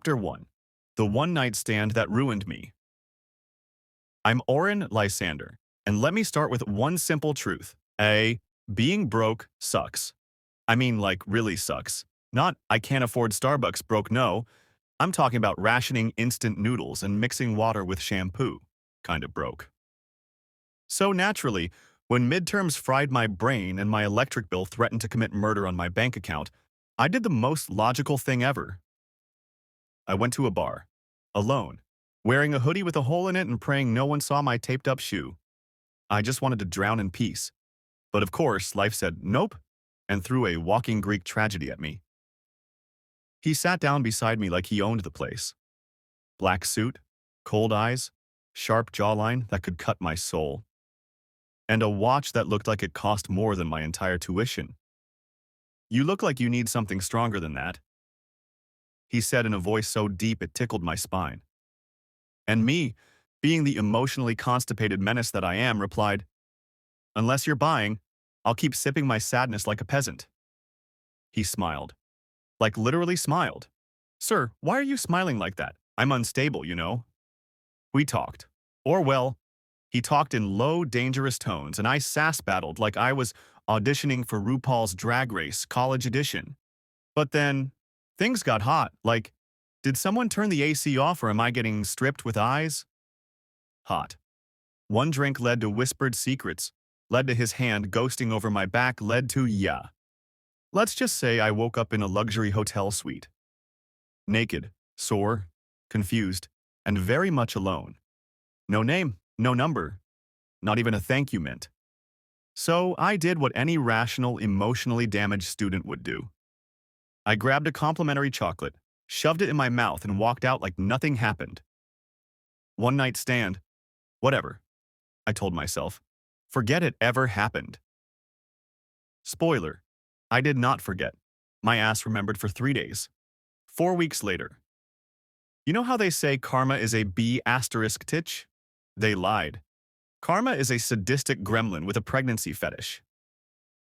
Chapter 1. The One Night Stand That Ruined Me. I'm Oren Lysander, and let me start with one simple truth. Being broke sucks. I mean, like, really sucks. Not, I can't afford Starbucks broke, no. I'm talking about rationing instant noodles and mixing water with shampoo. Kind of broke. So naturally, when midterms fried my brain and my electric bill threatened to commit murder on my bank account, I did the most logical thing ever. I went to a bar, alone, wearing a hoodie with a hole in it and praying no one saw my taped-up shoe. I just wanted to drown in peace. But of course, life said nope, and threw a walking Greek tragedy at me. He sat down beside me like he owned the place. Black suit, cold eyes, sharp jawline that could cut my soul, and a watch that looked like it cost more than my entire tuition. "You look like you need something stronger than that," he said in a voice so deep it tickled my spine. And me, being the emotionally constipated menace that I am, replied, "Unless you're buying, I'll keep sipping my sadness like a peasant." He smiled. Like literally smiled. "Sir, why are you smiling like that? I'm unstable, you know." We talked. Or well, he talked in low, dangerous tones, and I sass-battled like I was auditioning for RuPaul's Drag Race College Edition. But then, things got hot, like, did someone turn the AC off or am I getting stripped with eyes? Hot. One drink led to whispered secrets, led to his hand ghosting over my back, led to, yeah. Let's just say I woke up in a luxury hotel suite. Naked, sore, confused, and very much alone. No name, no number, not even a thank you mint. So I did what any rational, emotionally damaged student would do. I grabbed a complimentary chocolate, shoved it in my mouth, and walked out like nothing happened. One night stand. Whatever, I told myself. Forget it ever happened. Spoiler, I did not forget. My ass remembered for 3 days. 4 weeks later. You know how they say karma is a B** titch? They lied. Karma is a sadistic gremlin with a pregnancy fetish.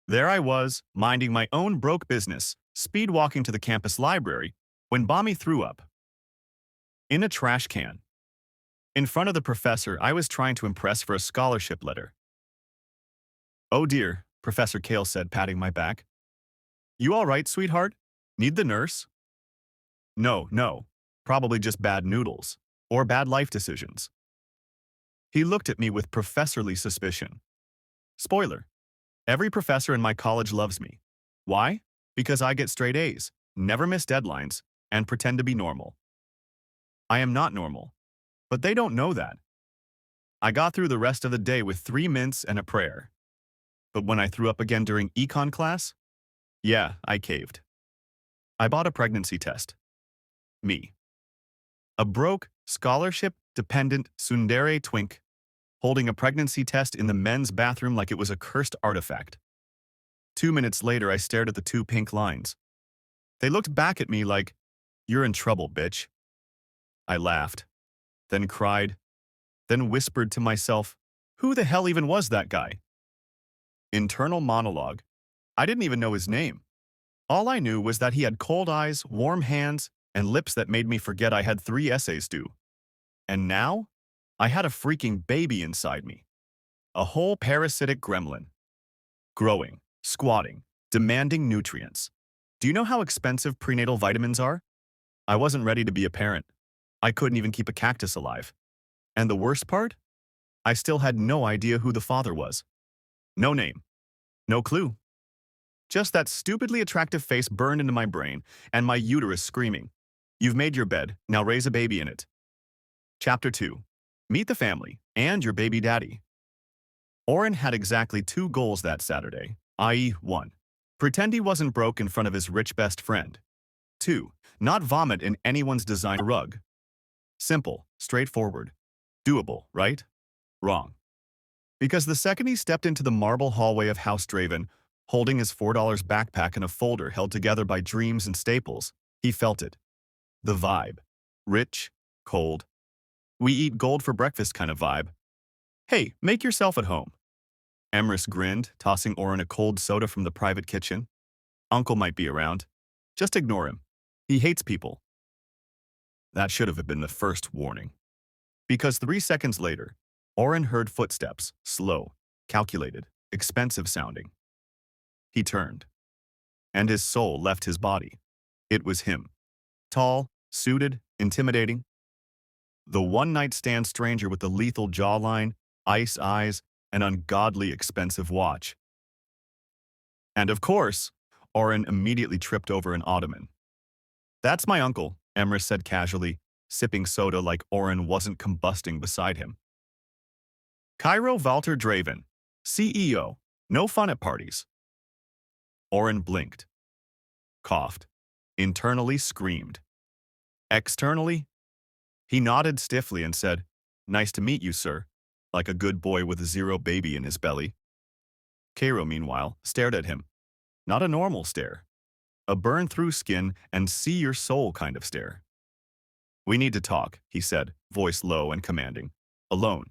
There I was, minding my own broke business, speed walking to the campus library, when Bommy threw up. In a trash can. In front of the professor I was trying to impress for a scholarship letter. "Oh dear," Professor Kale said, patting my back. "You all right, sweetheart? Need the nurse?" No, no. Probably just bad noodles. Or bad life decisions. He looked at me with professorly suspicion. Spoiler. Every professor in my college loves me. Why? Because I get straight A's, never miss deadlines, and pretend to be normal. I am not normal. But they don't know that. I got through the rest of the day with 3 mints and a prayer. But when I threw up again during econ class, yeah, I caved. I bought a pregnancy test. Me. A broke, scholarship-dependent Tsundere twink, holding a pregnancy test in the men's bathroom like it was a cursed artifact. 2 minutes later, I stared at the 2 pink lines. They looked back at me like, "You're in trouble, bitch." I laughed, then cried, then whispered to myself, who the hell even was that guy? Internal monologue. I didn't even know his name. All I knew was that he had cold eyes, warm hands, and lips that made me forget I had 3 essays due. And now, I had a freaking baby inside me. A whole parasitic gremlin. Growing, squatting, demanding nutrients. Do you know how expensive prenatal vitamins are? I wasn't ready to be a parent. I couldn't even keep a cactus alive. And the worst part? I still had no idea who the father was. No name. No clue. Just that stupidly attractive face burned into my brain, and my uterus screaming, "You've made your bed, now raise a baby in it." Chapter 2. Meet the family, and your baby daddy. Oren had exactly 2 goals that Saturday, i.e. 1. Pretend he wasn't broke in front of his rich best friend. 2. Not vomit in anyone's designer rug. Simple, straightforward. Doable, right? Wrong. Because the second he stepped into the marble hallway of House Draven, holding his $4 backpack in a folder held together by dreams and staples, he felt it. The vibe. Rich, cold. We eat gold for breakfast kind of vibe. Hey, make yourself at home. Emrys grinned, tossing Oren a cold soda from the private kitchen. Uncle might be around. Just ignore him. He hates people. That should have been the first warning. Because 3 seconds later, Oren heard footsteps, slow, calculated, expensive sounding. He turned, and his soul left his body. It was him. Tall, suited, intimidating. The one-night-stand stranger with the lethal jawline, ice eyes, and ungodly expensive watch. And of course, Oren immediately tripped over an ottoman. "That's my uncle," Emrys said casually, sipping soda like Oren wasn't combusting beside him. "Cairo Walter Draven, CEO, no fun at parties." Oren blinked, coughed, internally screamed. Externally, he nodded stiffly and said, "Nice to meet you, sir," like a good boy with a zero baby in his belly. Cairo, meanwhile, stared at him. Not a normal stare. A burn-through skin and see-your-soul kind of stare. "We need to talk," he said, voice low and commanding. "Alone."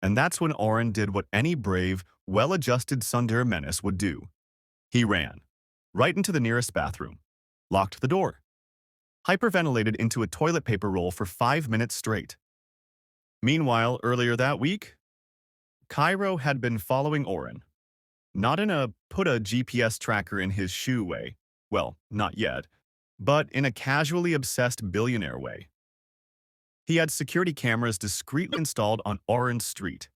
And that's when Oren did what any brave, well-adjusted Tsundere menace would do. He ran, right into the nearest bathroom, locked the door, hyperventilated into a toilet paper roll for 5 minutes straight. Meanwhile, earlier that week, Cairo had been following Oren. Not in a put a GPS tracker in his shoe way, well, not yet, but in a casually obsessed billionaire way. He had security cameras discreetly installed on Oren's street.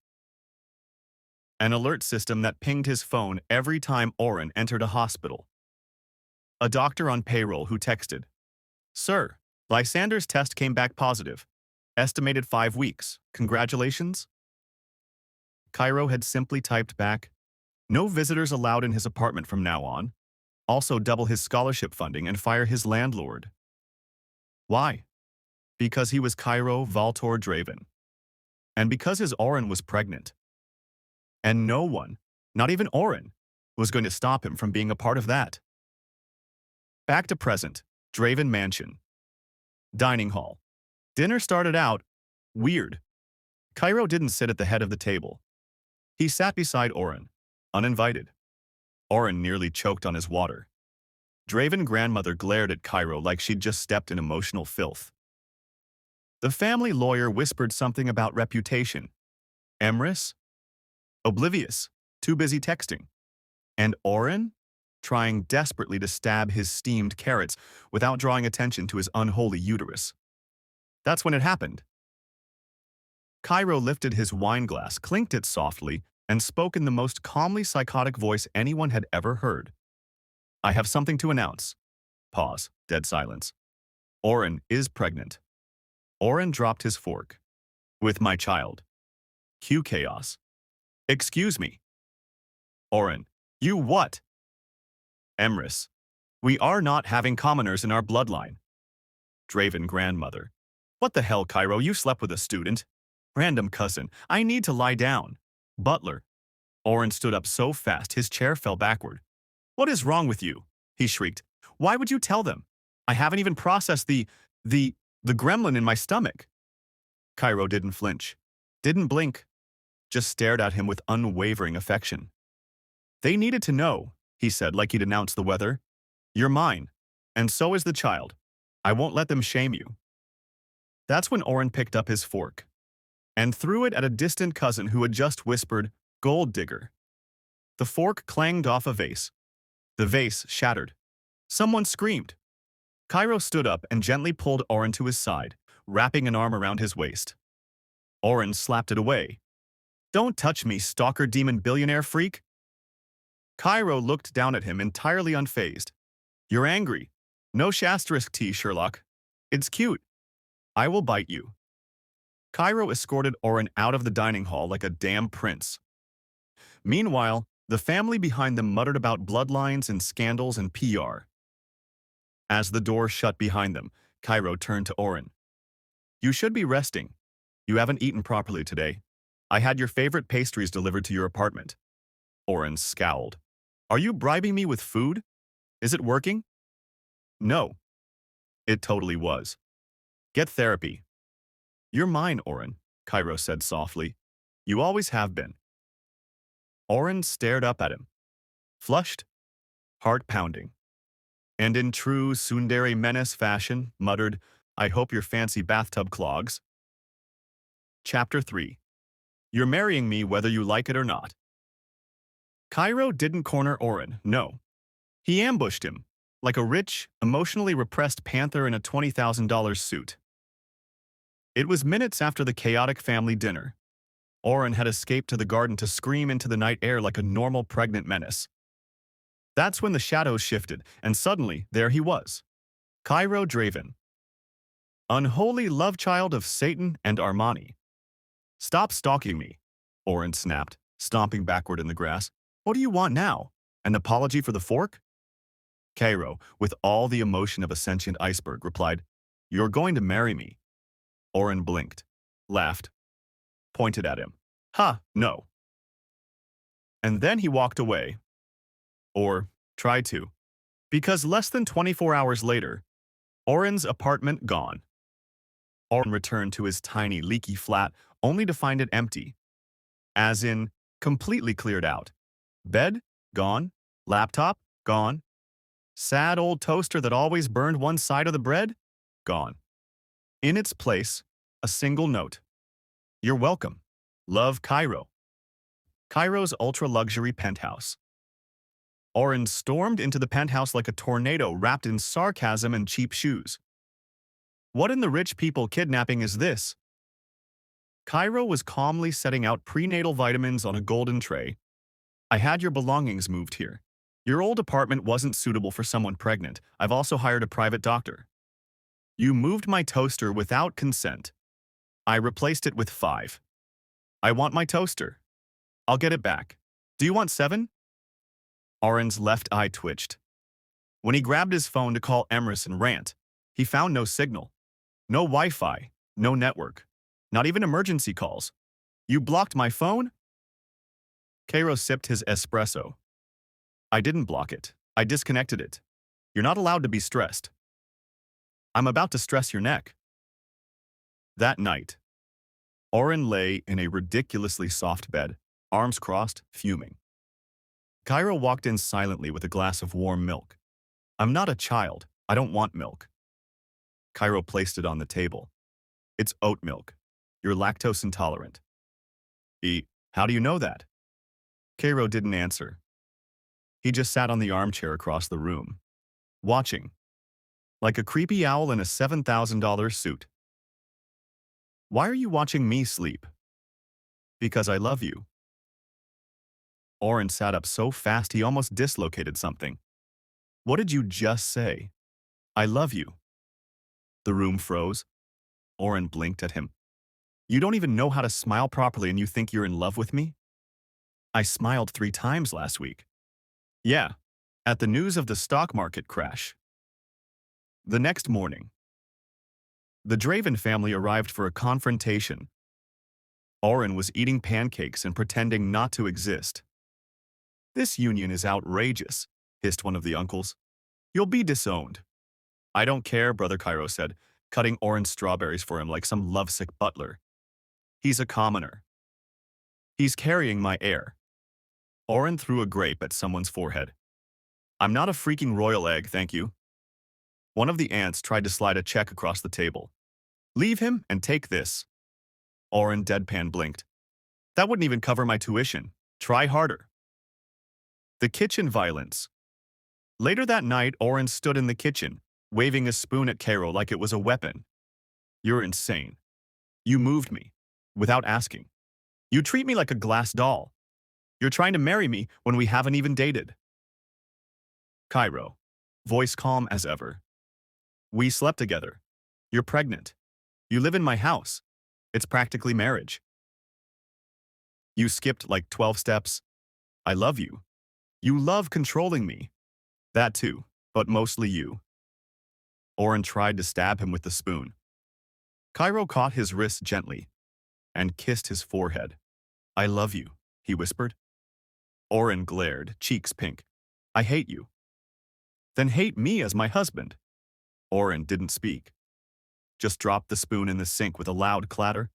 An alert system that pinged his phone every time Oren entered a hospital. A doctor on payroll who texted, "Sir, Lysander's test came back positive. Estimated 5 weeks. Congratulations." Cairo had simply typed back, "No visitors allowed in his apartment from now on. Also double his scholarship funding and fire his landlord." Why? Because he was Cairo Valtor Draven. And because his Oren was pregnant. And no one, not even Oren, was going to stop him from being a part of that. Back to present, Draven Mansion. Dining hall. Dinner started out weird. Cairo didn't sit at the head of the table. He sat beside Oren, uninvited. Oren nearly choked on his water. Draven grandmother glared at Cairo like she'd just stepped in emotional filth. The family lawyer whispered something about reputation. Emrys? Oblivious, too busy texting. And Oren? Trying desperately to stab his steamed carrots without drawing attention to his unholy uterus. That's when it happened. Cairo lifted his wine glass, clinked it softly, and spoke in the most calmly psychotic voice anyone had ever heard. "I have something to announce." Pause. Dead silence. "Oren is pregnant." Oren dropped his fork. "With my child." Cue chaos. "Excuse me." Oren. "You what?" Emrys. "We are not having commoners in our bloodline." Draven grandmother. "What the hell, Cairo? You slept with a student?" Random cousin. "I need to lie down." Butler. Oren stood up so fast his chair fell backward. "What is wrong with you?" he shrieked. "Why would you tell them? I haven't even processed the gremlin in my stomach." Cairo didn't flinch, didn't blink, just stared at him with unwavering affection. "They needed to know," he said like he'd announced the weather. "You're mine, and so is the child. I won't let them shame you." That's when Oren picked up his fork and threw it at a distant cousin who had just whispered, "Gold digger." The fork clanged off a vase. The vase shattered. Someone screamed. Cairo stood up and gently pulled Oren to his side, wrapping an arm around his waist. Oren slapped it away. "Don't touch me, stalker demon billionaire freak." Cairo looked down at him entirely unfazed. "You're angry. No *** tea, Sherlock. It's cute. I will bite you." Cairo escorted Oren out of the dining hall like a damn prince. Meanwhile, the family behind them muttered about bloodlines and scandals and PR. As the door shut behind them, Cairo turned to Oren. "You should be resting. You haven't eaten properly today. I had your favorite pastries delivered to your apartment." Oren scowled. "Are you bribing me with food? Is it working?" "No." It totally was. "Get therapy." "You're mine, Oren," Cairo said softly. "You always have been." Oren stared up at him. Flushed, heart pounding. and in true Tsundere menace fashion, muttered, "I hope your fancy bathtub clogs." Chapter 3. You're marrying me whether you like it or not. Cairo didn't corner Oren, no. He ambushed him, like a rich, emotionally repressed panther in a $20,000 suit. It was minutes after the chaotic family dinner. Oren had escaped to the garden to scream into the night air like a normal pregnant menace. That's when the shadows shifted, and suddenly, there he was. Cairo Draven. Unholy love child of Satan and Armani. Stop stalking me, Oren snapped, stomping backward in the grass. What do you want now? An apology for the fork? Cairo, with all the emotion of a sentient iceberg, replied, You're going to marry me. Oren blinked, laughed, pointed at him. Ha, no. And then he walked away. Or tried to. Because less than 24 hours later, Oren's apartment gone. Oren returned to his tiny, leaky flat only to find it empty. As in, completely cleared out. Bed? Gone. Laptop? Gone. Sad old toaster that always burned one side of the bread? Gone. In its place, a single note. You're welcome. Love, Cairo. Cairo's ultra-luxury penthouse. Oren stormed into the penthouse like a tornado wrapped in sarcasm and cheap shoes. What in the rich people kidnapping is this? Cairo was calmly setting out prenatal vitamins on a golden tray. I had your belongings moved here. Your old apartment wasn't suitable for someone pregnant. I've also hired a private doctor. You moved my toaster without consent. I replaced it with 5. I want my toaster. I'll get it back. Do you want 7? Oren's left eye twitched. When he grabbed his phone to call Emrys and rant, he found no signal. No Wi-Fi, no network, not even emergency calls. You blocked my phone? Cairo sipped his espresso. I didn't block it. I disconnected it. You're not allowed to be stressed. I'm about to stress your neck. That night, Oren lay in a ridiculously soft bed, arms crossed, fuming. Cairo walked in silently with a glass of warm milk. I'm not a child. I don't want milk. Cairo placed it on the table. It's oat milk. You're lactose intolerant. How do you know that? Cairo didn't answer. He just sat on the armchair across the room, watching, like a creepy owl in a $7,000 suit. Why are you watching me sleep? Because I love you. Oren sat up so fast he almost dislocated something. What did you just say? I love you. The room froze. Oren blinked at him. You don't even know how to smile properly and you think you're in love with me? I smiled 3 times last week. Yeah, at the news of the stock market crash. The next morning, the Draven family arrived for a confrontation. Oren was eating pancakes and pretending not to exist. This union is outrageous, hissed one of the uncles. You'll be disowned. I don't care, Brother Cairo said, cutting Oren's strawberries for him like some lovesick butler. He's a commoner. He's carrying my heir. Oren threw a grape at someone's forehead. I'm not a freaking royal egg, thank you. One of the ants tried to slide a check across the table. Leave him and take this. Oren deadpan blinked. That wouldn't even cover my tuition. Try harder. The kitchen violence. Later that night, Oren stood in the kitchen, waving a spoon at Cairo like it was a weapon. You're insane. You moved me, without asking. You treat me like a glass doll. You're trying to marry me when we haven't even dated. Cairo, voice calm as ever. We slept together. You're pregnant. You live in my house. It's practically marriage. You skipped like 12 steps. I love you. You love controlling me. That too, but mostly you. Oren tried to stab him with the spoon. Cairo caught his wrist gently and kissed his forehead. I love you, he whispered. Oren glared, cheeks pink. I hate you. Then hate me as my husband. Oren didn't speak, just dropped the spoon in the sink with a loud clatter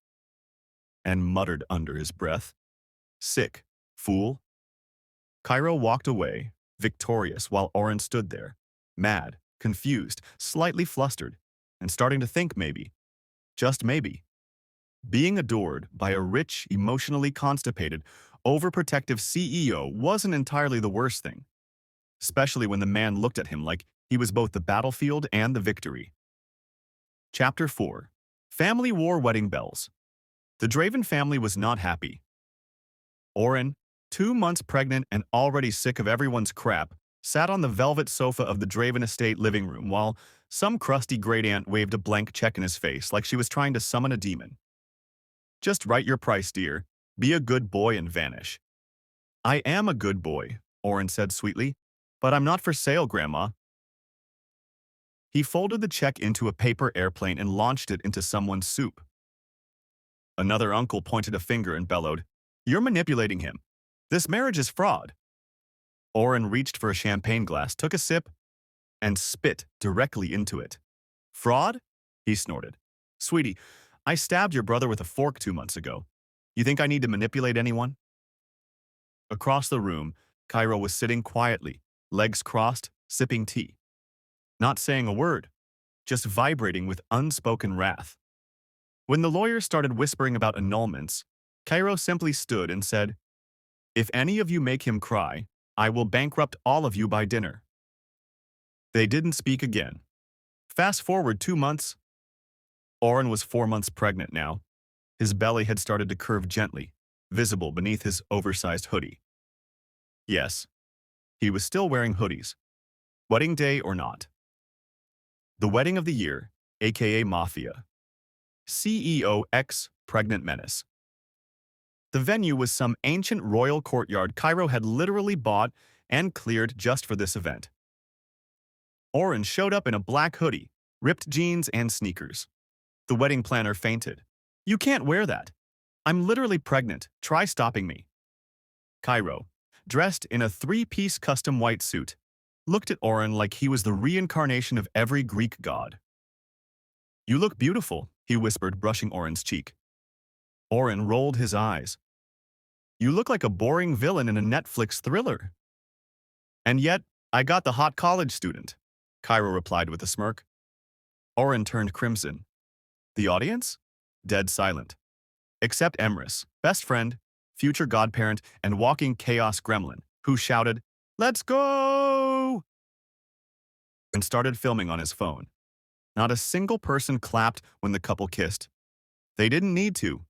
and muttered under his breath, Sick, fool. Cairo walked away, victorious, while Oren stood there, mad, confused, slightly flustered, and starting to think maybe, just maybe, being adored by a rich, emotionally constipated, overprotective CEO wasn't entirely the worst thing, especially when the man looked at him like he was both the battlefield and the victory. Chapter 4. Family War Wedding Bells. The Draven family was not happy. Oren, 2 months pregnant and already sick of everyone's crap, sat on the velvet sofa of the Draven estate living room while some crusty great aunt waved a blank check in his face like she was trying to summon a demon. Just write your price, dear. Be a good boy and vanish. I am a good boy, Oren said sweetly, but I'm not for sale, Grandma. He folded the check into a paper airplane and launched it into someone's soup. Another uncle pointed a finger and bellowed, "You're manipulating him. This marriage is fraud." Oren reached for a champagne glass, took a sip, and spit directly into it. "Fraud?" he snorted. "Sweetie, I stabbed your brother with a fork 2 months ago. You think I need to manipulate anyone?" Across the room, Cairo was sitting quietly, legs crossed, sipping tea. Not saying a word, just vibrating with unspoken wrath. When the lawyer started whispering about annulments, Cairo simply stood and said, "If any of you make him cry, I will bankrupt all of you by dinner." They didn't speak again. Fast forward 2 months. Oren was 4 months pregnant now. His belly had started to curve gently, visible beneath his oversized hoodie. Yes, he was still wearing hoodies, wedding day or not. The wedding of the year, aka Mafia. CEO X Pregnant Menace. The venue was some ancient royal courtyard Cairo had literally bought and cleared just for this event. Oren showed up in a black hoodie, ripped jeans, and sneakers. The wedding planner fainted. "You can't wear that. I'm literally pregnant. Try stopping me." Cairo, dressed in a three-piece custom white suit, looked at Oren like he was the reincarnation of every Greek god. "You look beautiful," he whispered, brushing Oren's cheek. Oren rolled his eyes. "You look like a boring villain in a Netflix thriller." "And yet, I got the hot college student," Cairo replied with a smirk. Oren turned crimson. The audience? Dead silent. Except Emrys, best friend, future godparent, and walking chaos gremlin, who shouted, "Let's go!" and started filming on his phone. Not a single person clapped when the couple kissed. They didn't need to.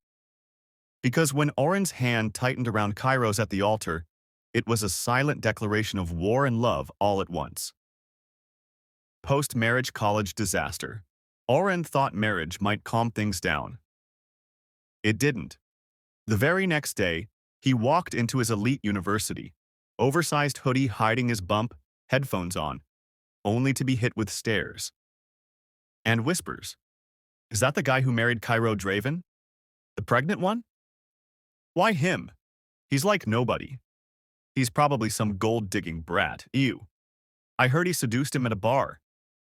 Because when Oren's hand tightened around Cairo's at the altar, it was a silent declaration of war and love all at once. Post-marriage college disaster. Oren thought marriage might calm things down. It didn't. The very next day, he walked into his elite university, oversized hoodie hiding his bump, headphones on, only to be hit with stares. And whispers. "Is that the guy who married Cairo Draven? The pregnant one? Why him? He's like nobody. He's probably some gold-digging brat. Ew. I heard he seduced him at a bar.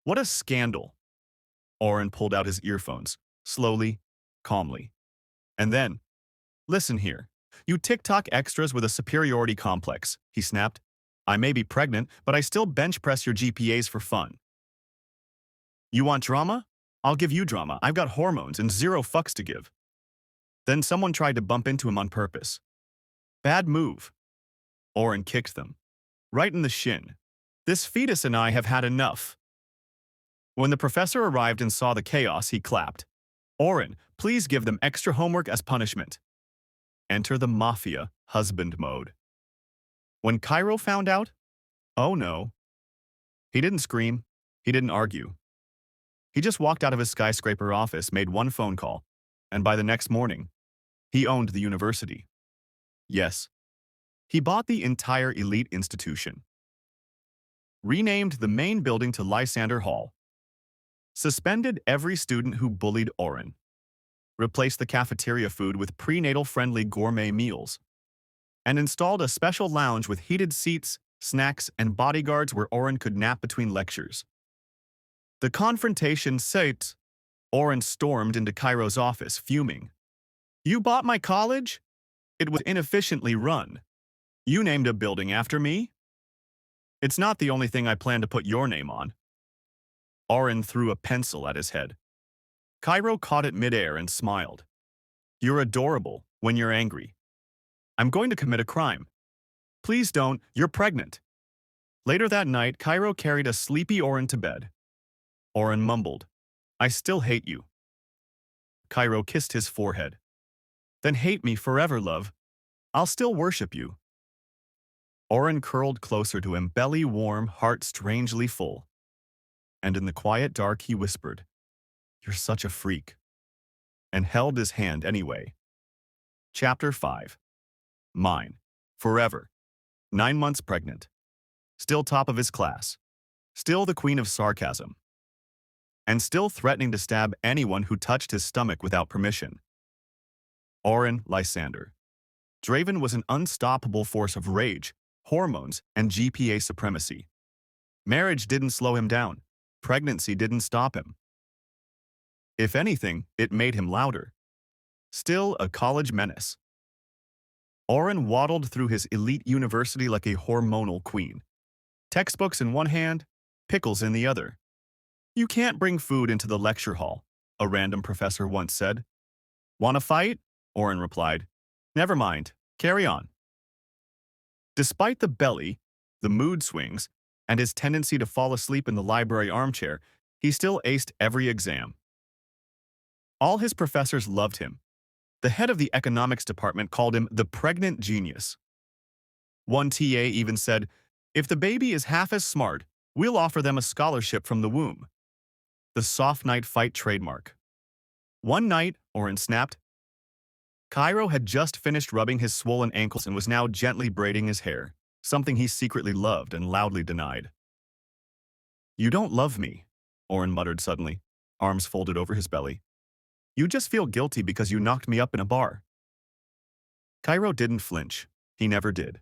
What a scandal." Oren pulled out his earphones, slowly, calmly. And then, "Listen here. You TikTok extras with a superiority complex," he snapped. "I may be pregnant, but I still bench press your GPAs for fun. You want drama? I'll give you drama. I've got hormones and zero fucks to give." Then someone tried to bump into him on purpose. Bad move. Oren kicked them. Right in the shin. "This fetus and I have had enough." When the professor arrived and saw the chaos, he clapped. "Oren, please give them extra homework as punishment." Enter the mafia husband mode. When Cairo found out, oh no. He didn't scream. He didn't argue. He just walked out of his skyscraper office, made one phone call, and by the next morning, he owned the university. Yes, he bought the entire elite institution. Renamed the main building to Lysander Hall. Suspended every student who bullied Oren. Replaced the cafeteria food with prenatal-friendly gourmet meals. And installed a special lounge with heated seats, snacks, and bodyguards where Oren could nap between lectures. The confrontation set. Oren stormed into Cairo's office, fuming. "You bought my college? It was inefficiently run. You named a building after me? It's not the only thing I plan to put your name on. Oren threw a pencil at his head. Cairo caught it midair and smiled. You're adorable when you're angry. I'm going to commit a crime. Please don't, you're pregnant. Later that night, Cairo carried a sleepy Oren to bed. Oren mumbled, I still hate you. Cairo kissed his forehead. Then hate me forever, love. I'll still worship you. Oren curled closer to him, belly warm, heart strangely full. And in the quiet dark he whispered, You're such a freak. And held his hand anyway. Chapter 5. Mine. Forever. 9 months pregnant. Still top of his class. Still the queen of sarcasm. And still threatening to stab anyone who touched his stomach without permission. Oren Lysander. Draven was an unstoppable force of rage, hormones, and GPA supremacy. Marriage didn't slow him down. Pregnancy didn't stop him. If anything, it made him louder. Still a college menace. Oren waddled through his elite university like a hormonal queen. Textbooks in one hand, pickles in the other. You can't bring food into the lecture hall, a random professor once said. Want to fight? Oren replied. Never mind, carry on. Despite the belly, the mood swings, and his tendency to fall asleep in the library armchair, he still aced every exam. All his professors loved him. The head of the economics department called him the pregnant genius. One TA even said, if the baby is half as smart, we'll offer them a scholarship from the womb. The soft night fight trademark. One night, Oren snapped. Cairo had just finished rubbing his swollen ankles and was now gently braiding his hair, something he secretly loved and loudly denied. You don't love me, Oren muttered suddenly, arms folded over his belly. You just feel guilty because you knocked me up in a bar. Cairo didn't flinch. He never did.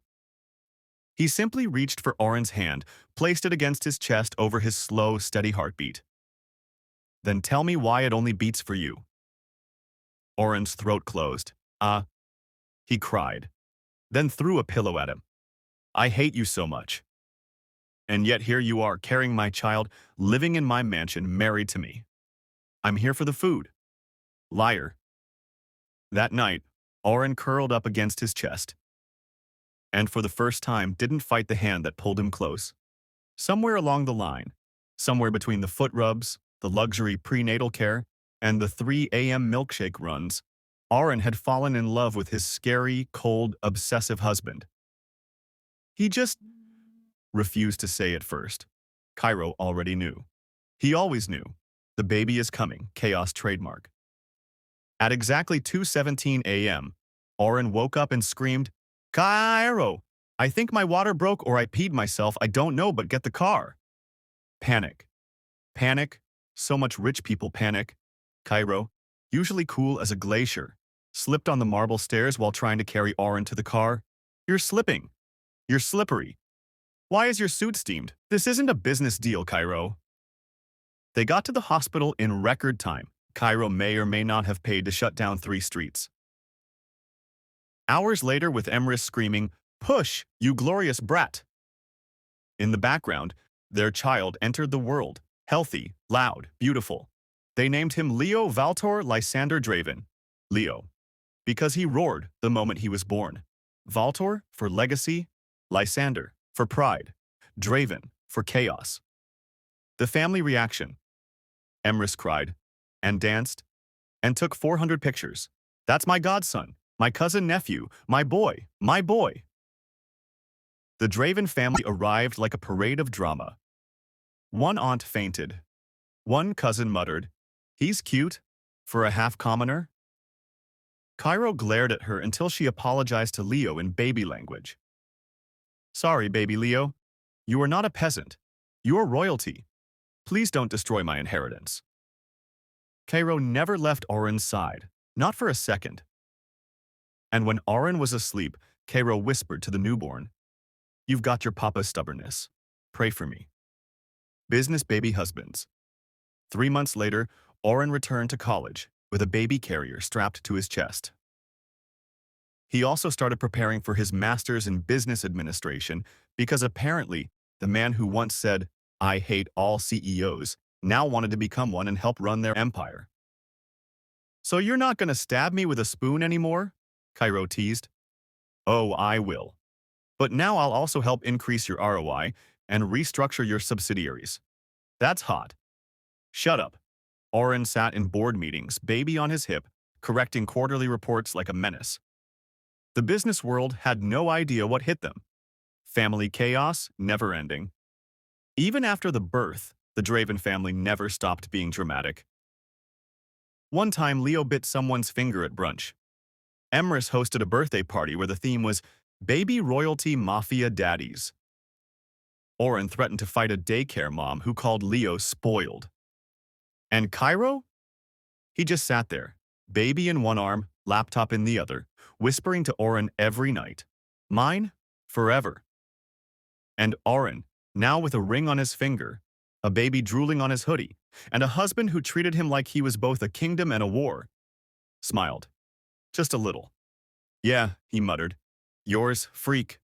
He simply reached for Oren's hand, placed it against his chest over his slow, steady heartbeat. Then tell me why it only beats for you. Oren's throat closed. He cried, then threw a pillow at him. I hate you so much. And yet here you are, carrying my child, living in my mansion, married to me. I'm here for the food. Liar. That night, Oren curled up against his chest. And for the first time didn't fight the hand that pulled him close. Somewhere along the line, somewhere between the foot rubs, the luxury prenatal care, and the 3 a.m. milkshake runs, Oren had fallen in love with his scary, cold, obsessive husband. He just refused to say it first. Cairo already knew. He always knew. The baby is coming, chaos trademark. At exactly 2:17 a.m., Oren woke up and screamed, Cairo! I think my water broke or I peed myself, I don't know, but get the car. Panic. Panic. So much rich people panic. Cairo, usually cool as a glacier, slipped on the marble stairs while trying to carry Oren to the car. You're slipping. You're slippery. Why is your suit steamed? This isn't a business deal, Cairo. They got to the hospital in record time. Cairo may or may not have paid to shut down 3 streets. Hours later, with Emrys screaming, Push, you glorious brat! In the background, their child entered the world, healthy, loud, beautiful. They named him Leo Valtor Lysander Draven. Leo, because he roared the moment he was born. Valtor for legacy, Lysander for pride, Draven for chaos. The family reaction. Emrys cried, and danced, and took 400 pictures. That's my godson, my cousin nephew, my boy, my boy. The Draven family arrived like a parade of drama. One aunt fainted. One cousin muttered, He's cute, for a half-commoner. Cairo glared at her until she apologized to Leo in baby language. Sorry, baby Leo. You are not a peasant. You are royalty. Please don't destroy my inheritance. Cairo never left Oren's side, not for a second. And when Oren was asleep, Cairo whispered to the newborn, You've got your papa's stubbornness. Pray for me. Business baby husbands. 3 months later, Oren returned to college with a baby carrier strapped to his chest. He also started preparing for his master's in business administration because apparently the man who once said, "I hate all CEOs," now wanted to become one and help run their empire. "So you're not going to stab me with a spoon anymore?" Cairo teased. "Oh, I will. But now I'll also help increase your ROI and restructure your subsidiaries." "That's hot." "Shut up." Oren sat in board meetings, baby on his hip, correcting quarterly reports like a menace. The business world had no idea what hit them. Family chaos, never ending. Even after the birth, the Draven family never stopped being dramatic. One time, Leo bit someone's finger at brunch. Emrys hosted a birthday party where the theme was Baby Royalty Mafia Daddies. Oren threatened to fight a daycare mom who called Leo spoiled. And Cairo? He just sat there, baby in one arm, laptop in the other, whispering to Oren every night, "Mine, forever." And Oren, now with a ring on his finger, a baby drooling on his hoodie, and a husband who treated him like he was both a kingdom and a war, smiled. Just a little. "Yeah," he muttered. "Yours, freak."